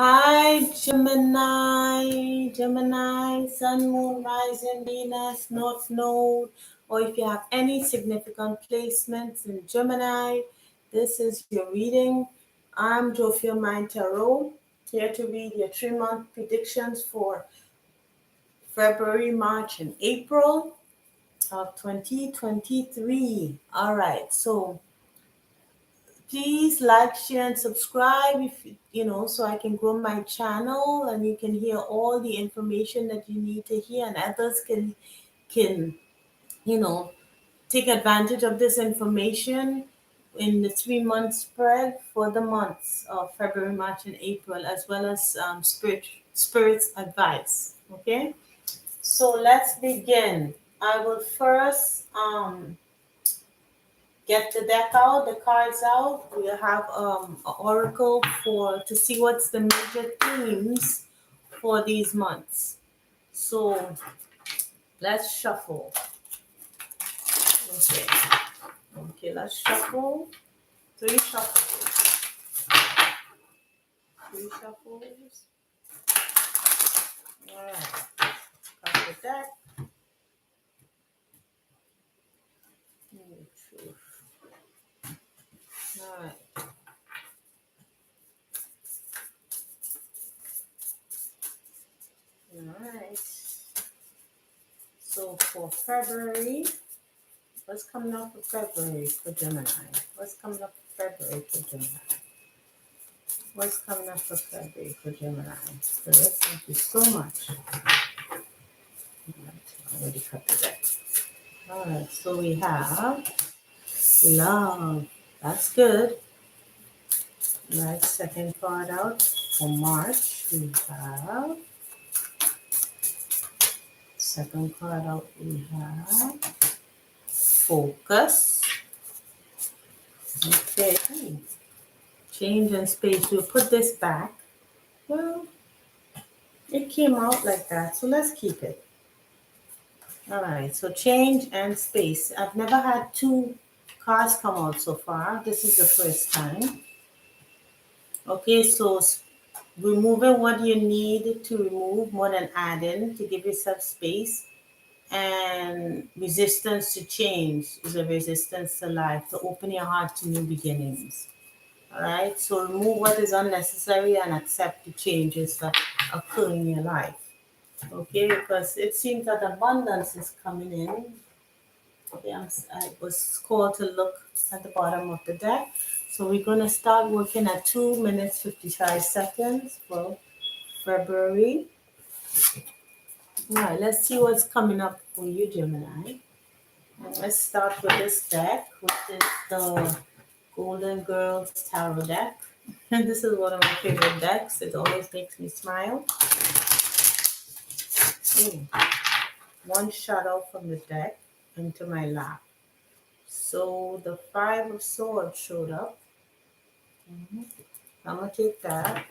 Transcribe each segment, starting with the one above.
Hi, Gemini, Sun, Moon, Rising, Venus, North Node, or if you have any significant placements in Gemini, this is your reading. I'm Jofia Mind Tarot, here to read your 3-month predictions for February, March, and April of 2023. All right, so please like, share, and subscribe if so I can grow my channel and you can hear all the information that you need to hear, and others can you know take advantage of this information in the 3-month spread for the months of February, March, and April, as well as spirit's advice. Okay, so let's begin. I will first get the deck out, the cards out. We have an oracle for to see what's the major themes for these months. So let's shuffle. Okay. Okay, let's shuffle. Three shuffles. Three shuffles. All right. Got the deck. All right. All right. So for February, what's coming up for February for Gemini? What's coming up for February for Gemini? What's coming up for February for Gemini? Spirit, thank you so much. I already cut the deck. All right, so we have love. That's good. All right, second card out for March. We have second card out. We have focus. Okay. Change in space. We'll put this back. Well, it came out like that, so let's keep it. All right, so change and space. I've never had two cards come out so far. This is the first time. Okay, so removing what you need to remove more than adding to give yourself space. And resistance to change is a resistance to life, to open your heart to new beginnings. All right, so remove what is unnecessary and accept the changes that occur in your life. Okay, because it seems that abundance is coming in. Okay, I was called to look at the bottom of the deck. So we're going to start working at 2 minutes 55 seconds for February. All right, let's see what's coming up for you, Gemini. And let's start with this deck, which is the Golden Girls Tarot deck. And this is one of my favorite decks. It always makes me smile. One shot out from the deck into my lap. So the Five of Swords showed up. I'm going to take that.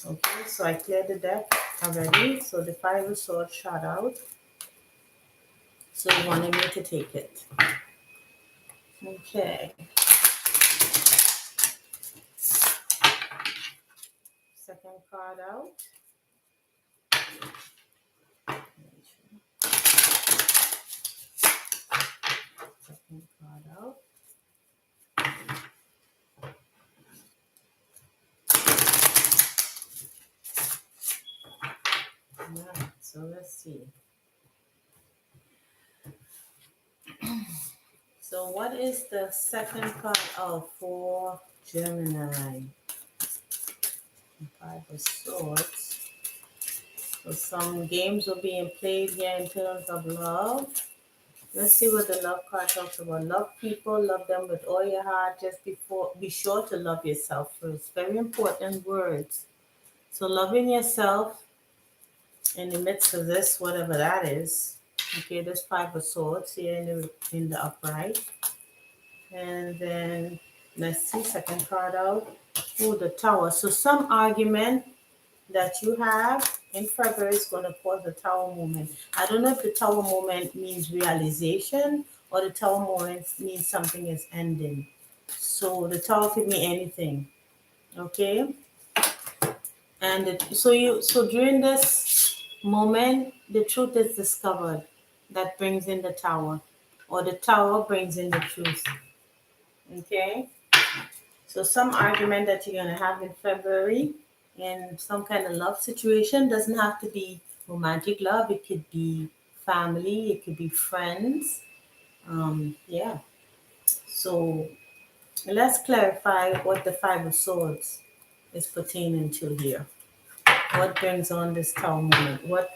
Okay, so I cleared the deck already. So the Five of Swords shot out. So you wanted me to take it. Okay. Second card out. Second card out. Alright, so let's see. So what is the second card out for Gemini? Five of Swords. So some games are being played here in terms of love. Let's see what the love card talks about. Love people, love them with all your heart. Be sure to love yourself first. Very important words. So loving yourself in the midst of this, whatever that is. Okay, there's Five of Swords here in the upright. And then let's see, second card out. Oh, the Tower. So some argument that you have in February is going to cause the Tower moment. I don't know if the Tower moment means realization or the Tower moment means something is ending. So the Tower could mean anything. Okay? And so during this moment, the truth is discovered. That brings in the tower, or the tower brings in the truth. Okay. So some argument that you're gonna have in February in some kind of love situation doesn't have to be romantic love. It could be family. It could be friends. Yeah. So let's clarify what the Five of Swords is pertaining to here. What brings on this tower moment? What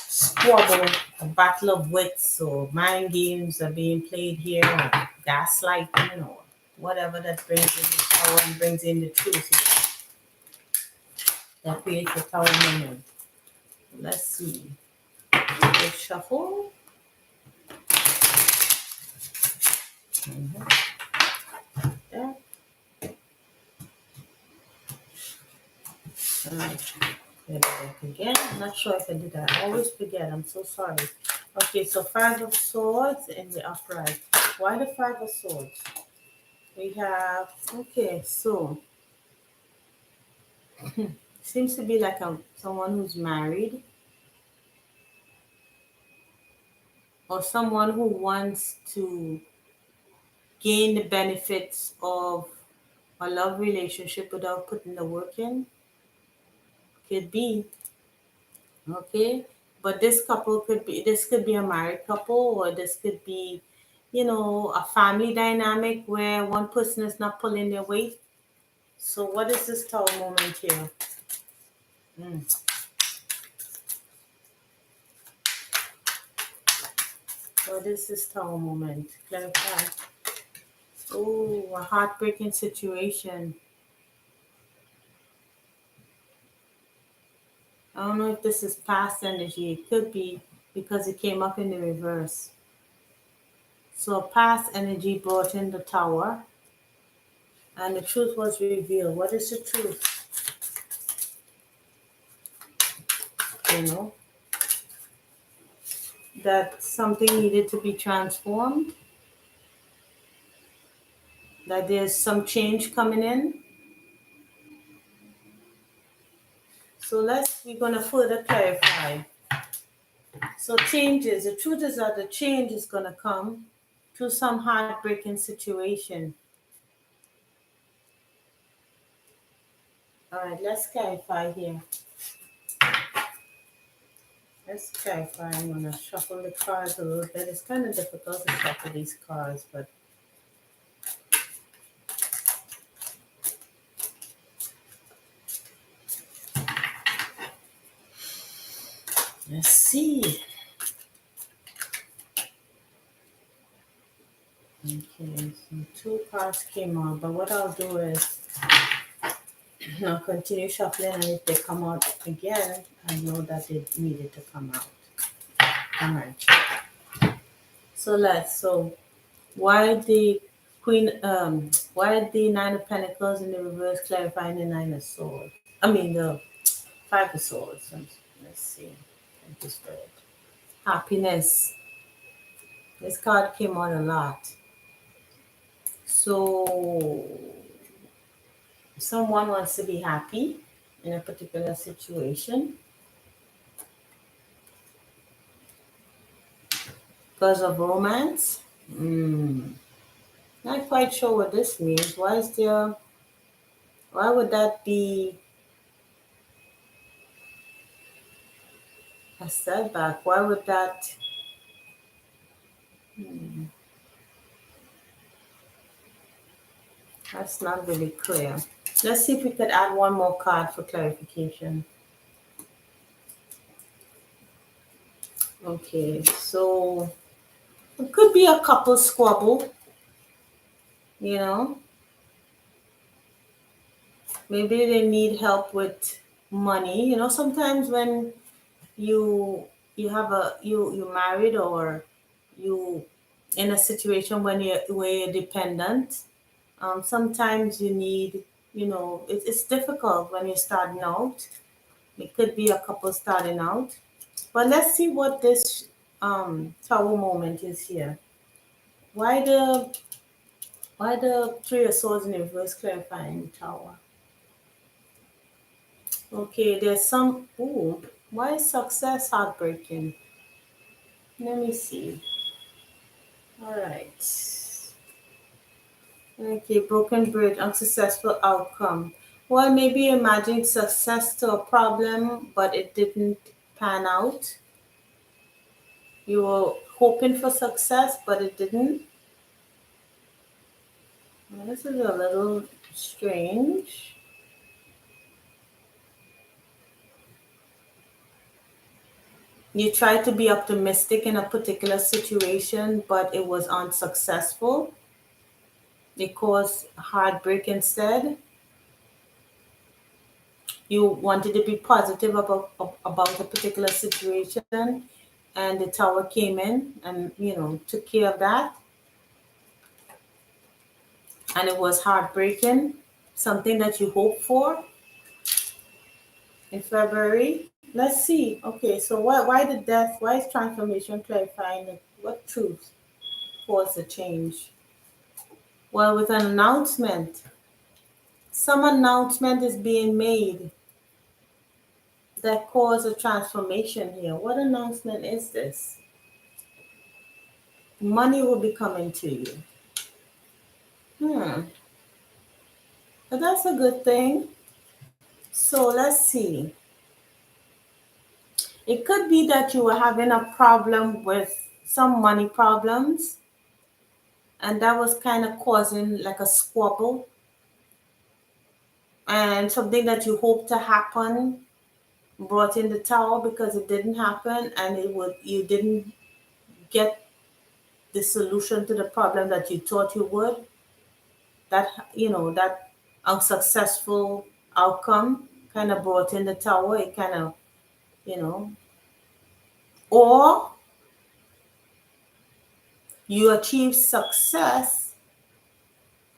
squabble, a battle of wits, or mind games are being played here, or gaslighting, or whatever that brings in the tower and brings in the truth here. That creates a tower moment. Let's see. Let's shuffle. Yeah. Get it back again. I'm not sure if I did that. I always forget. I'm so sorry. Okay, so Five of Swords in the upright. Why the Five of Swords? We have, okay, so seems to be like someone who's married, or someone who wants to gain the benefits of a love relationship without putting the work in. Could be. Okay. But this could be a married couple, or this could be, a family dynamic where one person is not pulling their weight. So what is this tower moment here? Mm. What is this tower moment? Clarify. Oh, a heartbreaking situation. I don't know if this is past energy. It could be because it came up in the reverse. So past energy brought in the tower, and the truth was revealed. What is the truth? You know, that something needed to be transformed, that there's some change coming in. So we're going to further clarify. So changes, the truth is that the change is going to come through some heartbreaking situation. All right, let's clarify here. Let's clarify. I'm going to shuffle the cards a little bit. It's kind of difficult to shuffle these cards, but let's see. Okay, so two cards came out, but what I'll do is I'll continue shuffling, and if they come out again, I know that they needed to come out. All right. So why the why the Nine of Pentacles in the reverse clarifying the Nine of Swords? I mean the Five of Swords. Let's see. I just read. Happiness. This card came out a lot. So someone wants to be happy in a particular situation because of romance. Not quite sure what this means. Why would that be a setback? Why would that, that's not really clear. Let's see if we could add one more card for clarification. Okay, so it could be a couple squabble, you know. Maybe they need help with money. Sometimes when you you married, or you in a situation when you're dependent. Sometimes you need, it's difficult when you're starting out. It could be a couple starting out. But let's see what this tower moment is here. Why the Three of Swords in reverse clarifying the tower? Okay, there's some. Ooh, why is success heartbreaking? Let me see. All right. Okay, broken bridge, unsuccessful outcome. Well, maybe imagine success to a problem, but it didn't pan out. You were hoping for success, but it didn't. Well, this is a little strange. You tried to be optimistic in a particular situation, but it was unsuccessful. It caused heartbreak instead. You wanted to be positive about a particular situation, and the tower came in and took care of that, and it was heartbreaking. Something that you hoped for in February. Let's see. Okay, so why the death? Why is transformation clarifying what truth caused the change? Well, with an announcement, some announcement is being made that caused a transformation here. What announcement is this? Money will be coming to you. Hmm. But that's a good thing. So let's see. It could be that you were having a problem with some money problems, and that was kind of causing like a squabble and something that you hoped to happen brought in the tower because it didn't happen, and you didn't get the solution to the problem that you thought you would. That unsuccessful outcome kind of brought in the tower. It kind of you know or you achieve success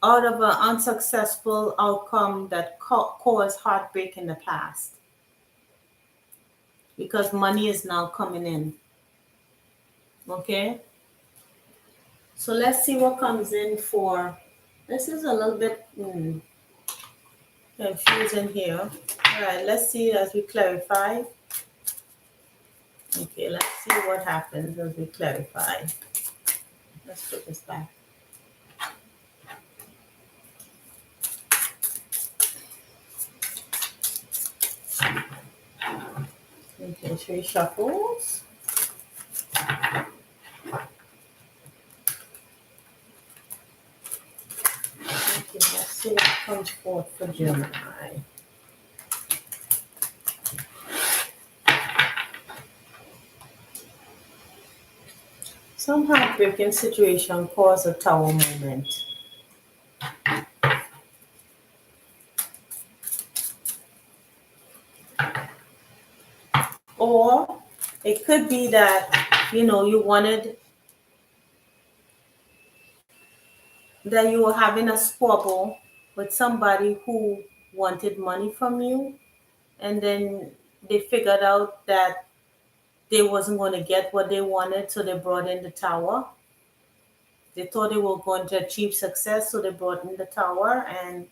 out of an unsuccessful outcome that caused heartbreak in the past, because money is now coming in. Okay, so let's see what comes in for. This is a little bit confusing here. All right, let's see as we clarify. Okay, let's see what happens as we clarify. Let's put this back. Okay, 3 shuffles. Okay, let's see what comes forth for Gemini. Some heartbreaking situation cause a tower moment. Or it could be that, you wanted, that you were having a squabble with somebody who wanted money from you, and then they figured out that they wasn't going to get what they wanted, so they brought in the tower. They thought they were going to achieve success, so they brought in the tower, and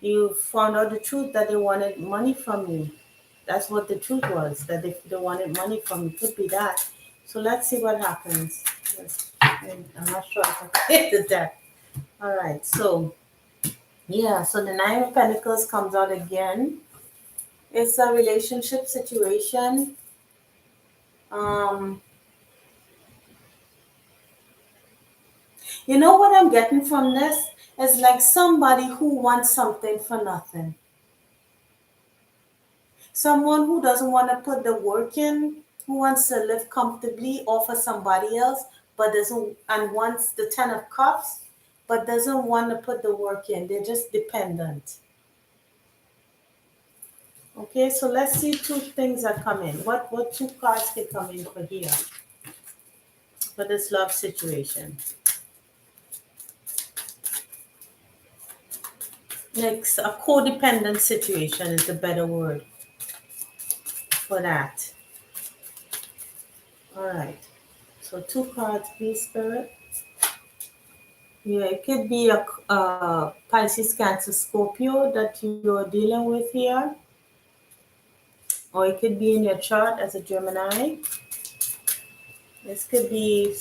you found out the truth that they wanted money from you. That's what the truth was, that they wanted money from you. Could be that. So let's see what happens. Yes. I'm not sure if I did that. All right. So, yeah. So the Nine of Pentacles comes out again. It's a relationship situation. Um, you know what I'm getting from this? It's like somebody who wants something for nothing. Someone who doesn't want to put the work in, who wants to live comfortably or for somebody else, but doesn't, and wants the 10 of Cups, but doesn't want to put the work in. They're just dependent. Okay, so let's see two things that come in. What two cards can come in for here for this love situation? Next, a codependent situation is the better word for that. All right. So two cards, please, Spirit. Yeah, it could be a Pisces, Cancer, Scorpio that you're dealing with here, or it could be in your chart as a Gemini. This could be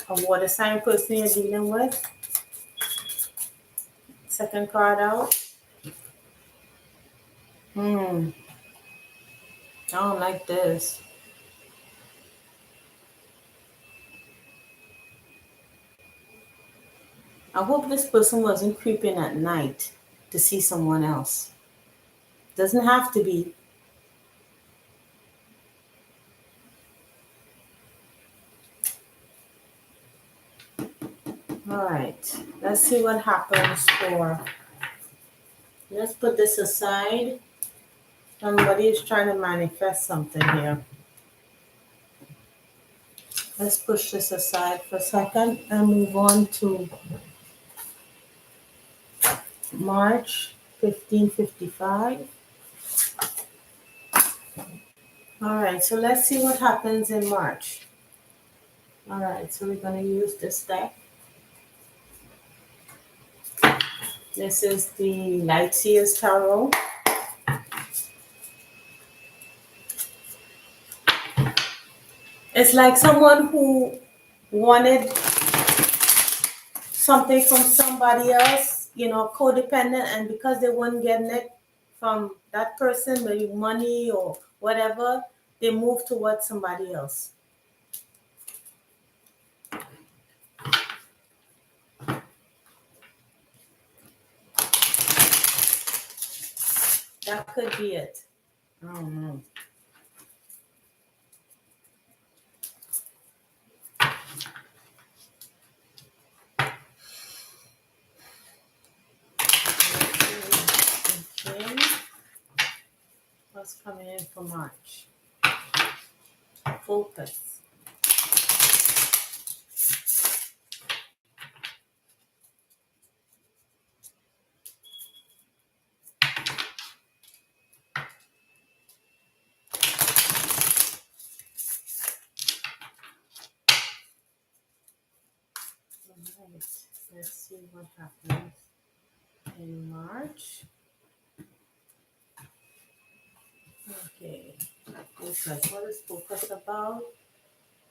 a water sign person you're dealing with. Second card out. I don't like this. I hope this person wasn't creeping at night to see someone else. Doesn't have to be. All right, let's see what happens for. Let's put this aside. Somebody is trying to manifest something here. Let's push this aside for a second and move on to March 1555. All right, so let's see what happens in March. All right, so we're going to use this deck. This is the Light Seers Tarot. It's like someone who wanted something from somebody else, codependent, and because they weren't getting it from that person, maybe money or whatever, they moved towards somebody else. That could be it. I don't know. Okay. What's coming in for March? Focus. All right. Let's see what happens in March. Okay. Focus. What is focus about?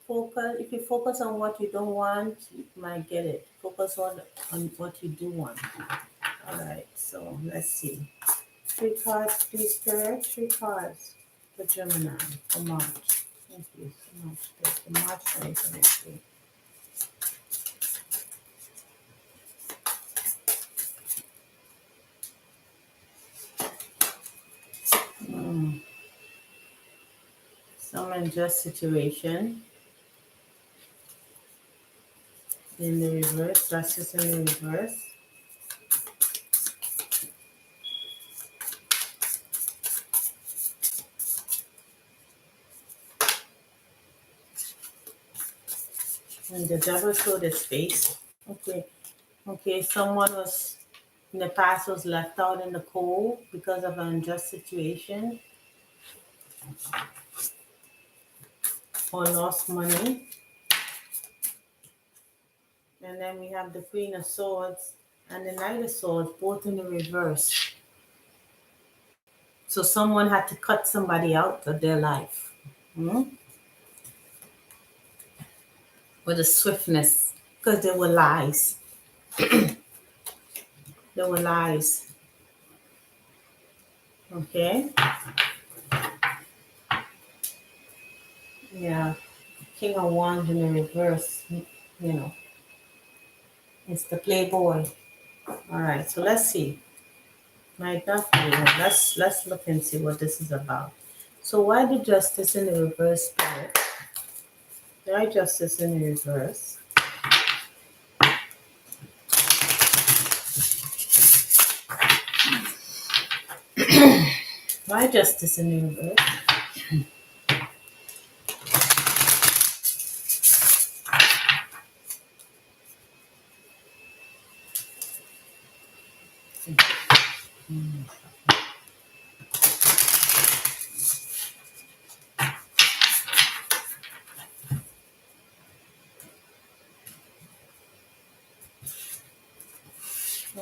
Focus. If you focus on what you don't want, you might get it. Focus on what you do want. All right. So let's see. 3 cards, please, Spirit. 3 cards for Gemini for March. Thank you so much. For March 2023. Some unjust situation in the reverse. Justice in the reverse. And the devil showed his face. Okay. Okay. Someone was in the past was left out in the cold because of an unjust situation or lost money. And then we have the Queen of Swords and the Knight of Swords, both in the reverse. So someone had to cut somebody out of their life. With a swiftness, because there were lies. There were lies. Okay? Yeah. King of Wands in the reverse, it's the playboy. All right, so let's see. Might not be. Let's look and see what this is about. So why the Justice in the reverse, Spirit? Why Justice in the reverse? Why Justice in the reverse?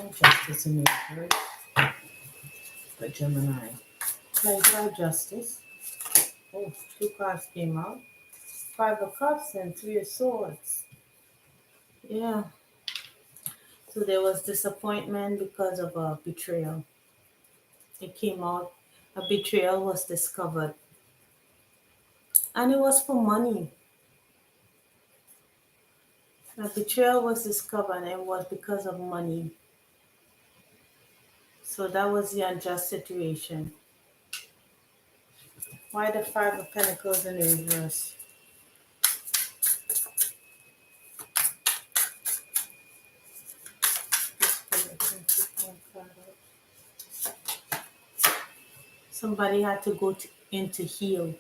Justice in the reverse for Gemini. Clarify justice. Oh, two cards came out. Five of Cups and Three of Swords. Yeah. So there was disappointment because of a betrayal. It came out. A betrayal was discovered. And it was for money. A betrayal was discovered and it was because of money. So that was the unjust situation. Why the Five of Pentacles in the reverse? Somebody had to go in to heal.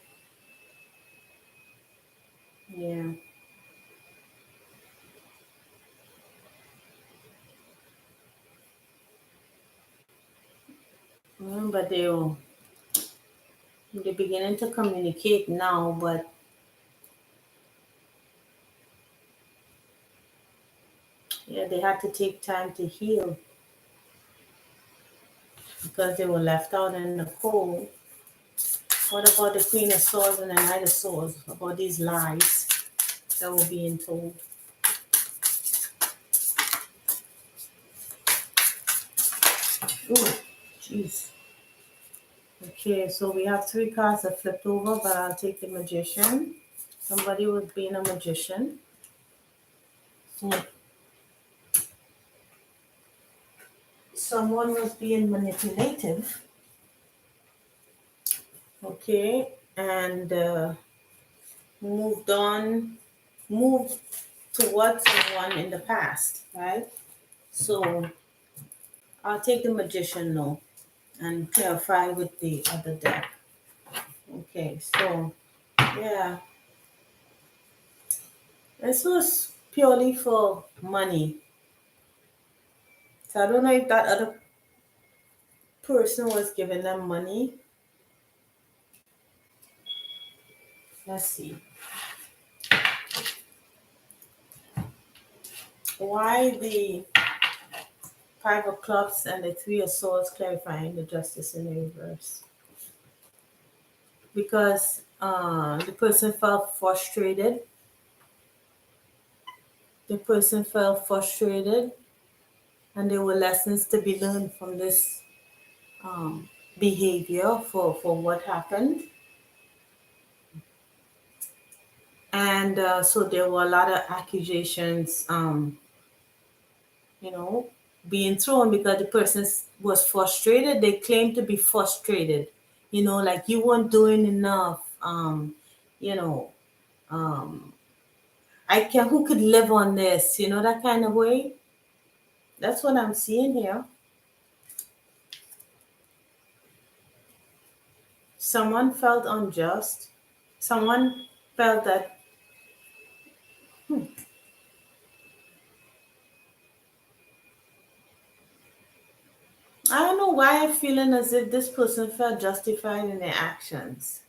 Yeah. Remember, they're beginning to communicate now, but yeah, they had to take time to heal because they were left out in the cold. What about the Queen of Swords and the Knight of Swords? About these lies that were being told? Oh, jeez. Okay, so we have three cards that flipped over, but I'll take the Magician. Somebody was being a magician. So someone was being manipulative. Okay, and moved on, moved towards someone in the past, right? So I'll take the Magician now and clarify with the other deck. Okay, so yeah, this was purely for money. So I don't know if that other person was giving them money. Let's see. Why the Five of Clubs and the Three of Swords clarifying the Justice in the reverse? Because the person felt frustrated. The person felt frustrated, and there were lessons to be learned from this behavior for what happened. And so there were a lot of accusations, you know, being thrown because the person was frustrated. They claimed to be frustrated, like you weren't doing enough. You know, who could live on this, that kind of way. That's what I'm seeing here. Someone felt unjust. Someone felt that, I don't know why I'm feeling as if this person felt justified in their actions.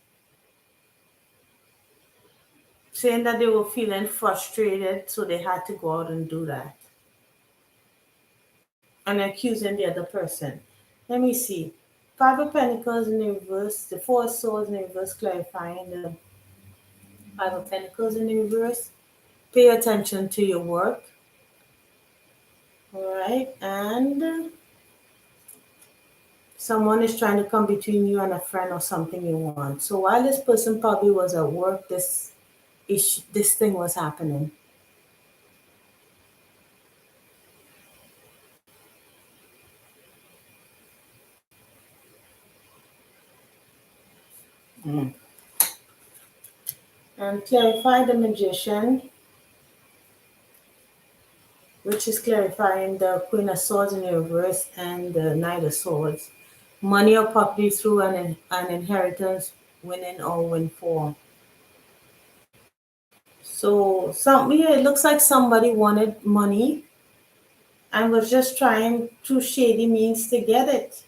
Saying that they were feeling frustrated, so they had to go out and do that. And accusing the other person. Let me see. Five of Pentacles in the reverse, the Four of Swords in the reverse, clarifying the Five of Pentacles in the reverse. Pay attention to your work. All right. And someone is trying to come between you and a friend or something you want. So while this person probably was at work, this thing was happening. Mm. And clarify the Magician, which is clarifying the Queen of Swords in the reverse and the Knight of Swords. Money or property through an inheritance, winning or windfall. So it looks like somebody wanted money and was just trying through shady means to get it.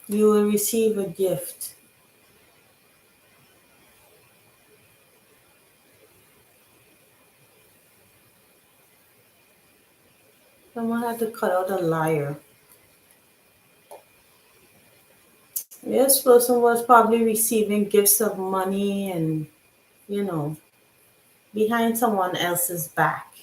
You will receive a gift. Someone had to cut out a liar. This person was probably receiving gifts of money and, you know, behind someone else's back.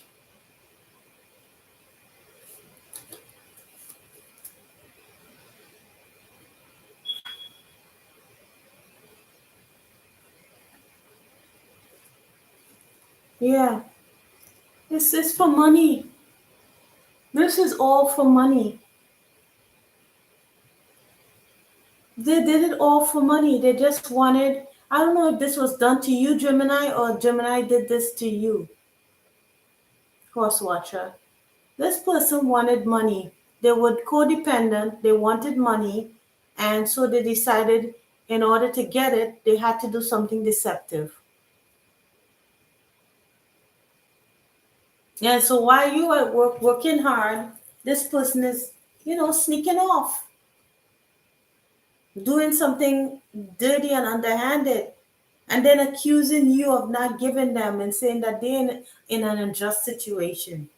Yeah, this is for money. This is all for money. They did it all for money. They just wanted, I don't know if this was done to you, Gemini, or Gemini did this to you, Horse Watcher. This person wanted money. They were codependent, they wanted money, and so they decided in order to get it, they had to do something deceptive. Yeah, so while you are working hard, this person is, sneaking off, doing something dirty and underhanded, and then accusing you of not giving them and saying that they're in an unjust situation.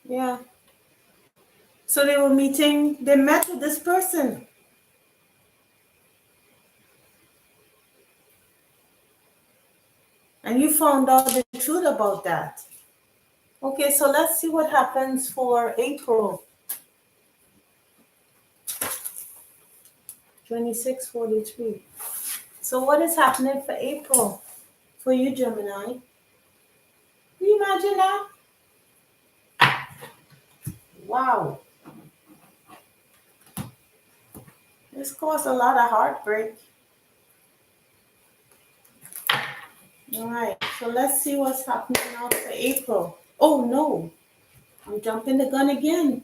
Yeah. So they met with this person, and you found out the truth about that. Okay, so let's see what happens for April 2643. So, what is happening for April for you, Gemini? Can you imagine that? Wow, this caused a lot of heartbreak. All right, so let's see what's happening now for April. Oh no, I'm jumping the gun again.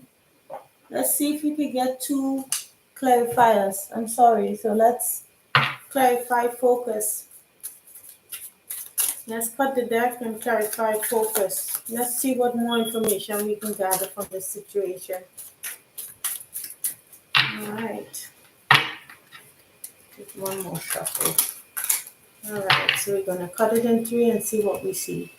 Let's see if we can get two clarifiers. I'm sorry, so let's clarify focus. Let's cut the deck and clarify focus. Let's see what more information we can gather from this situation. All right. Just one more shuffle. All right, so we're going to cut it in three and see what we see.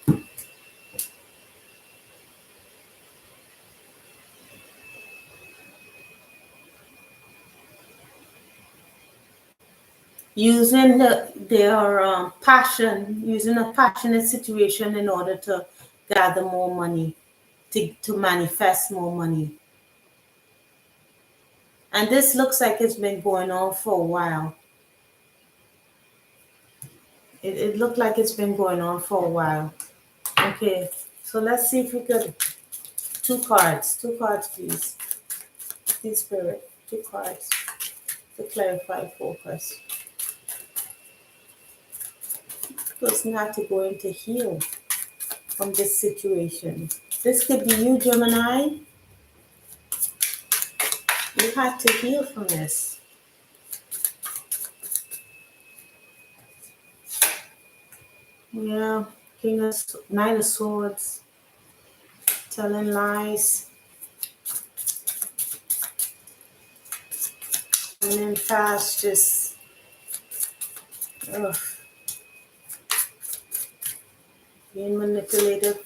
Using their passion, using a passionate situation in order to gather more money, to manifest more money. And this looks like it's been going on for a while. It looked like it's been going on for a while. Okay, so let's see if we could. Two cards, please. Please, Spirit, two cards to clarify focus. Person had to go into heal from this situation. This could be you, Gemini. You had to heal from this. Yeah, Nine of Swords, telling lies, running fast, just ugh, being manipulative.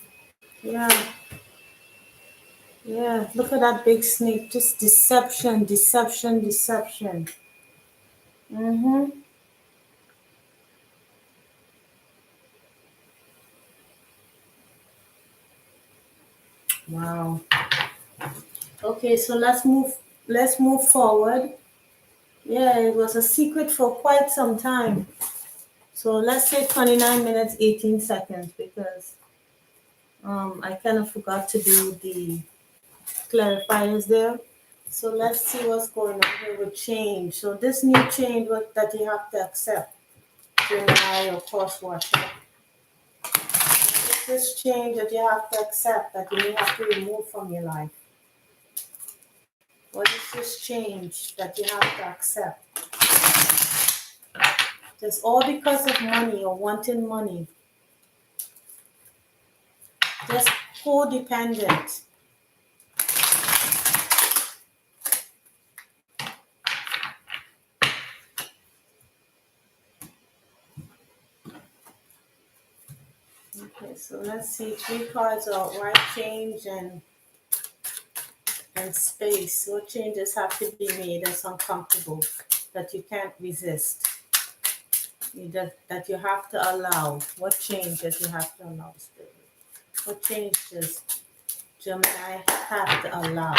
Yeah, yeah. Look at that big snake. Just deception, deception, deception. Mm-hmm. Wow. Okay, so let's move forward. Yeah, it was a secret for quite some time. So let's say 29 minutes, 18 seconds because I kind of forgot to do the clarifiers there. So let's see what's going on here with change. So this new change that you have to accept, Gemini or Cross Watcher. This change that you have to accept that you may have to remove from your life. What is this change that you have to accept? It's all because of money or wanting money. Just codependent. Okay, so let's see. Three cards out. Why change and space? What changes have to be made that's uncomfortable, that you can't resist, that you have to allow? What changes you have to allow, Spirit? What changes Gemini have to allow?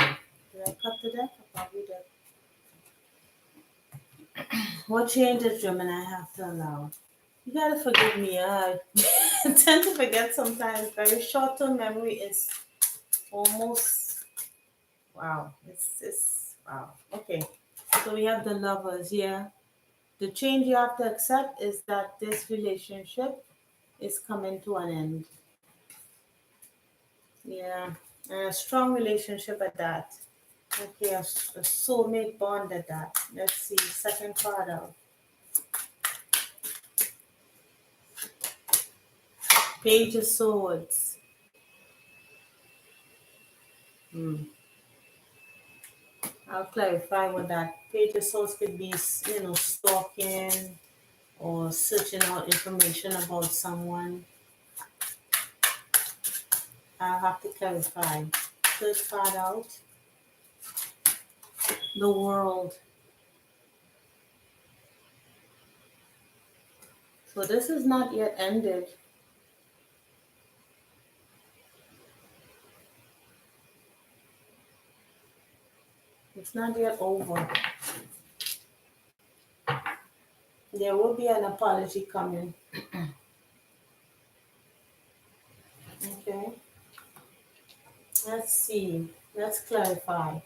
Did I cut the deck? I probably did. What changes Gemini have to allow? You gotta forgive me. I tend to forget sometimes. Very short-term memory is almost wow. It's wow. Okay. So we have the lovers here. The change you have to accept is that this relationship is coming to an end. Yeah. And a strong relationship at that. Okay, a soulmate bond at that. Let's see. Second card out. Page of Swords. Hmm. I'll clarify what that. Page of Swords could be, stalking or searching out information about someone. I'll have to clarify. Third card out. The World. So this is not yet ended. It's not yet over. There will be an apology coming. Okay. Let's see. Let's clarify.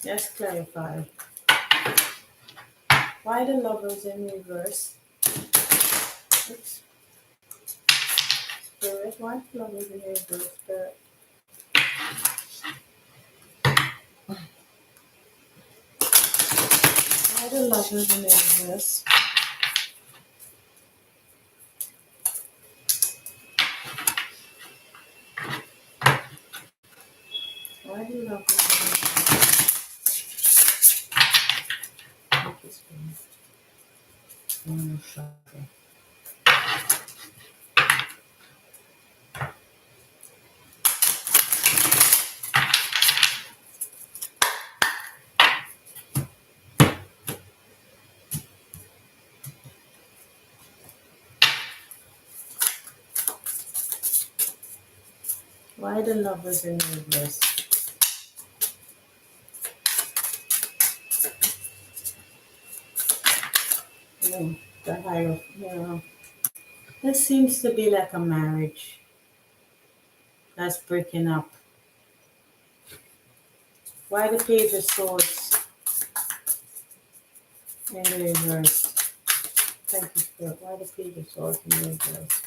Let's clarify. Why the lovers in reverse? Oops. Spirit. Why the lovers in reverse? Spirit. Why the lovers in reverse? Why the lovers in reverse? Why the lovers in reverse? The higher, this seems to be like a marriage that's breaking up. Why the Page of Swords in the reverse? Thank you, Spirit. Why the Page of Swords in the reverse?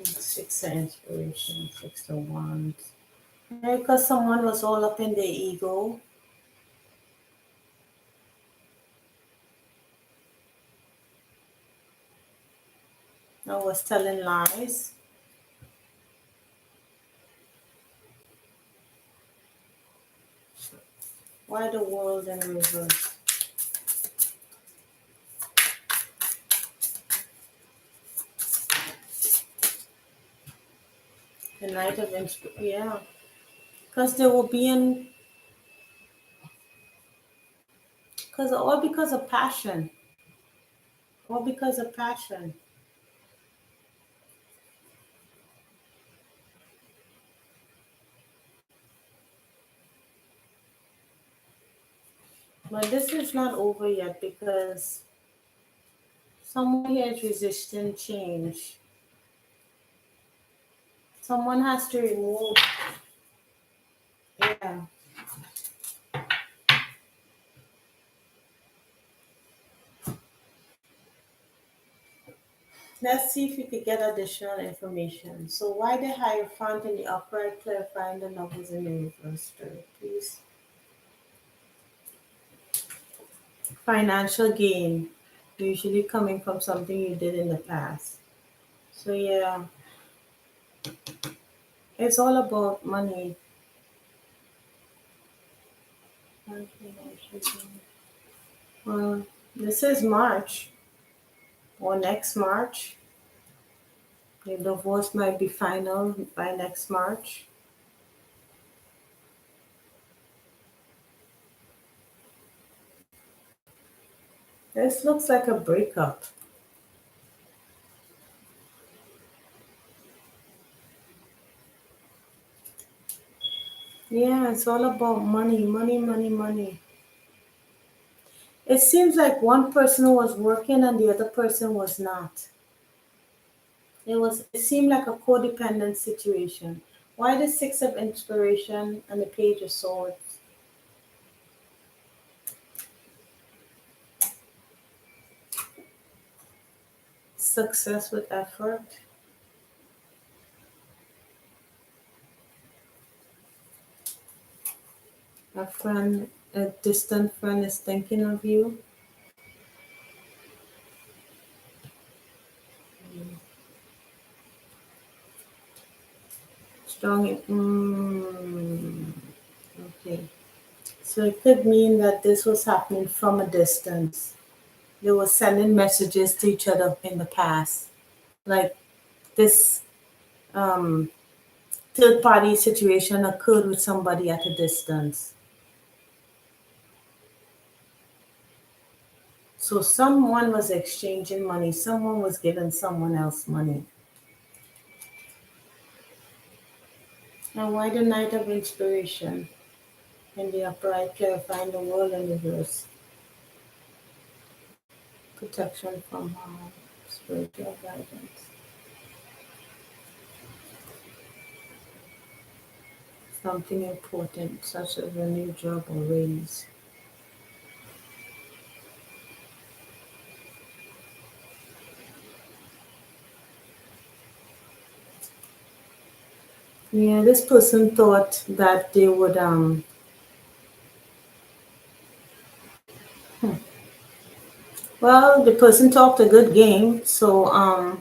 Six of Inspiration, Six of Wands. Because someone was all up in their ego. I was telling lies. Why the World in reverse? The Knight of Inspiration. Yeah. Because they were being, all because of passion. All because of passion. But this is not over yet because someone here is resisting change. Someone has to remove. Yeah. Let's see if we could get additional information. So why the Hierophant in the upright, clarifying the numbers in the reverse, Spirit, please? Financial gain, usually coming from something you did in the past. So yeah, it's all about money. Well, this is March or next March. The divorce might be final by next March. This looks like a breakup. Yeah, it's all about money, money, money, money. It seems like one person was working and the other person was not. It seemed like a codependent situation. Why the six of inspiration and the page of swords? Success with effort. A friend, a distant friend is thinking of you. Strong. Okay. So it could mean that this was happening from a distance. They were sending messages to each other in the past. Like this um, third party situation occurred with somebody at a distance. So someone was exchanging money, someone was giving someone else money. And why the Knight of Inspiration in the upright, clarifying the world in reverse? Protection from harm, spiritual guidance. Something important, such as a new job or raise. Yeah, this person thought that they would well, the person talked a good game, so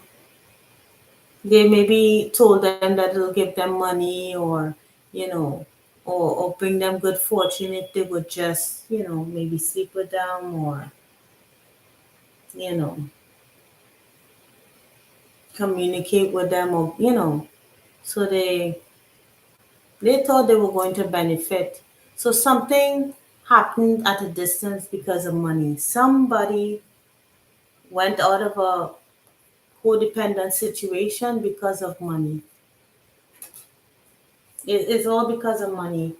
they maybe told them that it'll give them money or you know or bring them good fortune if they would just maybe sleep with them or you know communicate with them or so they thought they were going to benefit. So something happened at a distance because of money. Somebody went out of a codependent situation because of money. It's all because of money.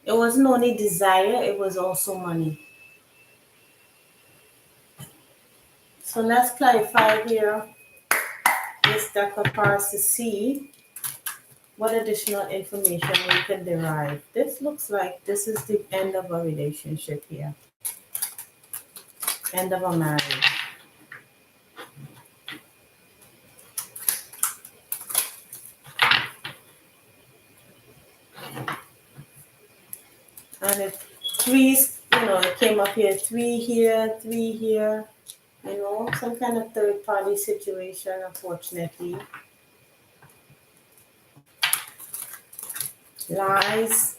It wasn't only desire, it was also money. So let's clarify here this deck of cards to see what additional information we can derive. This looks like this is the end of a relationship here, end of a marriage. And if threes, it came up here, three here, some kind of third party situation, unfortunately. Lies.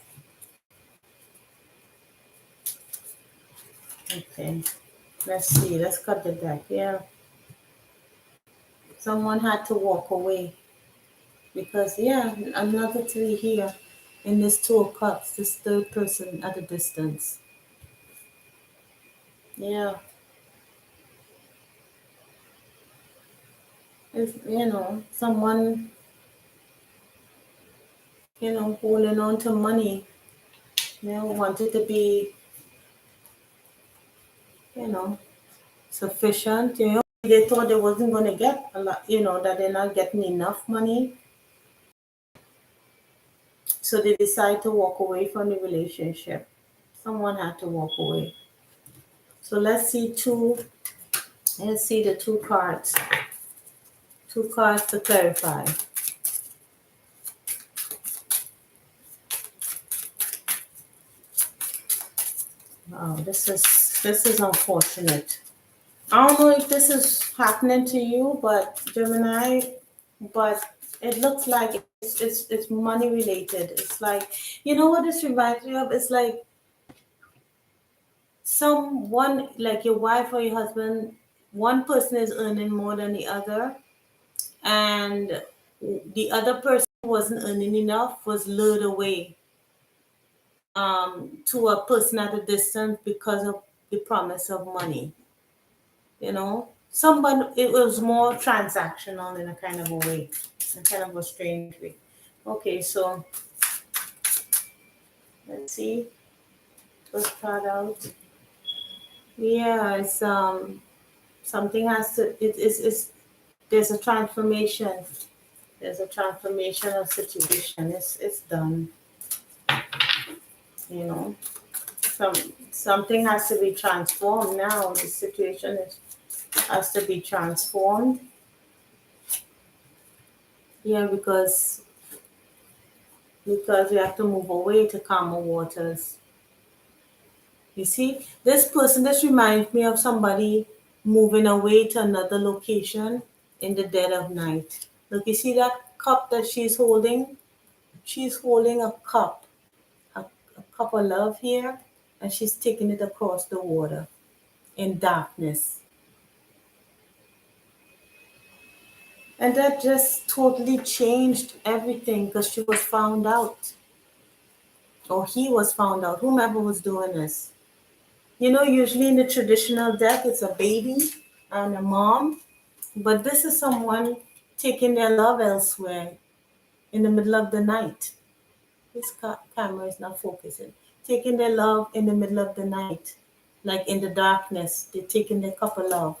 Okay. Let's see. Let's cut the deck. Yeah. Someone had to walk away because, yeah, another three here in this two of cups, this third person at a distance. Yeah. It's, someone, holding on to money, wanted to be, you know, sufficient. They thought they wasn't going to get a lot, that they're not getting enough money. So they decide to walk away from the relationship. Someone had to walk away. So let's see the two cards. Two cards to clarify. Wow, this is unfortunate. I don't know if this is happening to you, but Gemini, but it looks like it's money related. It's like what this reminds me of. It's like someone like your wife or your husband, one person is earning more than the other, and the other person who wasn't earning enough was lured away to a person at a distance because of the promise of money. Somebody, it was more transactional in a kind of a way, in kind of a strange way. Okay, so let's see. Let's start out. Yeah, it's something has to. It's there's a transformation. There's a transformational situation. It's done. You know, some something has to be transformed now. The situation has to be transformed. Yeah, because we have to move away to calmer waters. You see, this reminds me of somebody moving away to another location in the dead of night. Look, you see that cup that she's holding? She's holding a cup of love here, and she's taking it across the water in darkness. And that just totally changed everything because she was found out, or he was found out, whomever was doing this. Usually in the traditional deck, it's a baby and a mom, but this is someone taking their love elsewhere in the middle of the night. This camera is not focusing. Taking their love in the middle of the night, like in the darkness. They're taking their cup of love.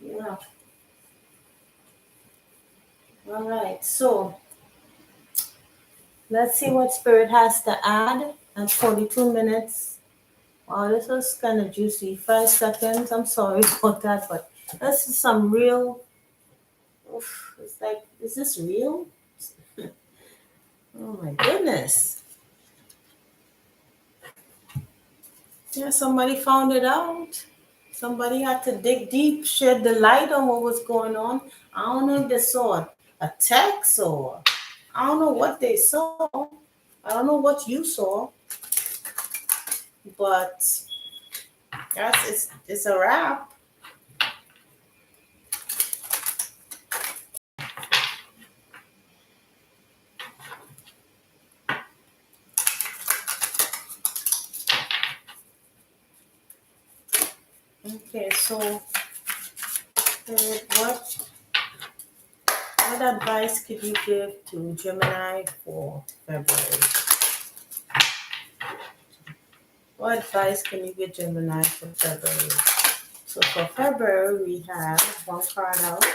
Yeah. All right. So let's see what Spirit has to add at 42 minutes. Oh, this was kind of juicy. 5 seconds. I'm sorry about that, but this is some real. Oof, it's like, is this real? Oh my goodness. Yeah, somebody found it out. Somebody had to dig deep, shed the light on what was going on. I don't know if they saw a text or I don't know what they saw. I don't know what you saw, but yes, it's a wrap. Okay, so what advice could you give to Gemini for February? What advice can you give Gemini for February? So for February, we have one card out,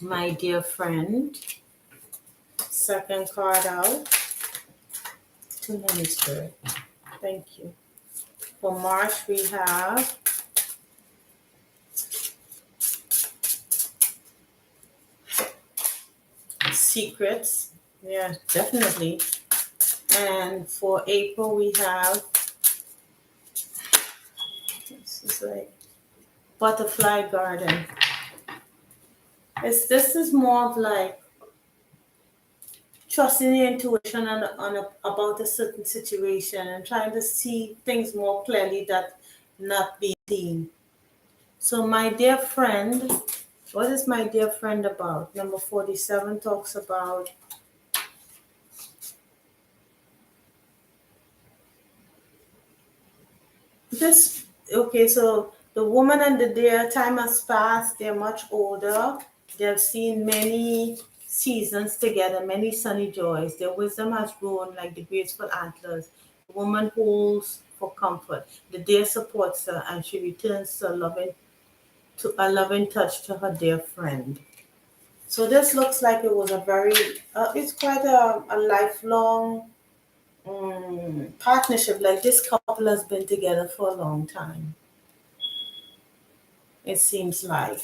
my dear friend. Second card out, two minutes Spirit. Thank you. For March, we have secrets. Yeah, definitely. And for April, we have this is like butterfly garden. This is more of like trusting your intuition about a certain situation and trying to see things more clearly that not being seen. So my dear friend, what is my dear friend about? Number 47 talks about this. Okay, so the woman and the deer, time has passed, they're much older. They've seen many seasons together, many sunny joys. Their wisdom has grown like the graceful antlers. The woman holds for comfort. The deer supports her and she returns to a loving touch to her dear friend. So this looks like it was a very, it's quite a lifelong partnership. Like this couple has been together for a long time. It seems like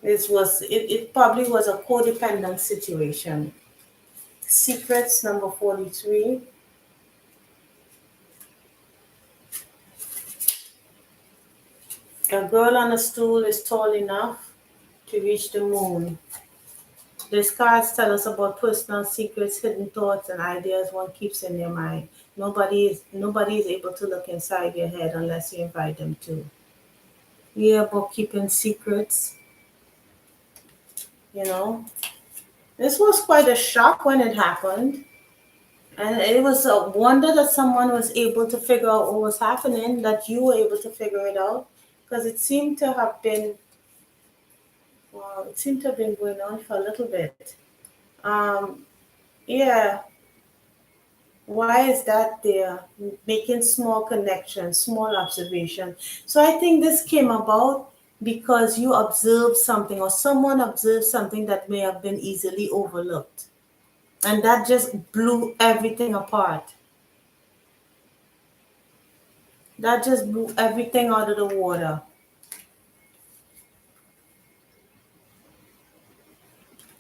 it probably was a codependent situation. Secrets number 43. A girl on a stool is tall enough to reach the moon. These cards tell us about personal secrets, hidden thoughts, and ideas one keeps in their mind. Nobody is able to look inside your head unless you invite them to. Yeah, about keeping secrets, you know. This was quite a shock when it happened. And it was a wonder that someone was able to figure out what was happening, that you were able to figure it out. Because it seemed to have been, well, it seemed to have been going on for a little bit. Um, yeah, why is that there? Making small connections, small observation. So I think this came about because you observed something or someone observed something that may have been easily overlooked. And that just blew everything apart. That just blew everything out of the water.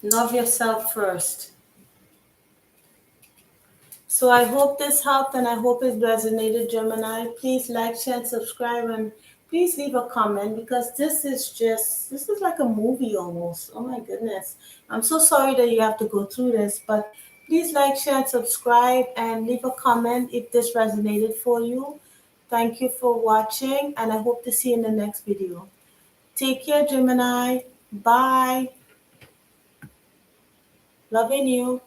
Love yourself first. So I hope this helped and I hope it resonated, Gemini. Please like, share, and subscribe, and please leave a comment because this is like a movie almost. Oh my goodness. I'm so sorry that you have to go through this, but please like, share, and subscribe and leave a comment if this resonated for you. Thank you for watching and I hope to see you in the next video. Take care, Gemini. Bye. Loving you.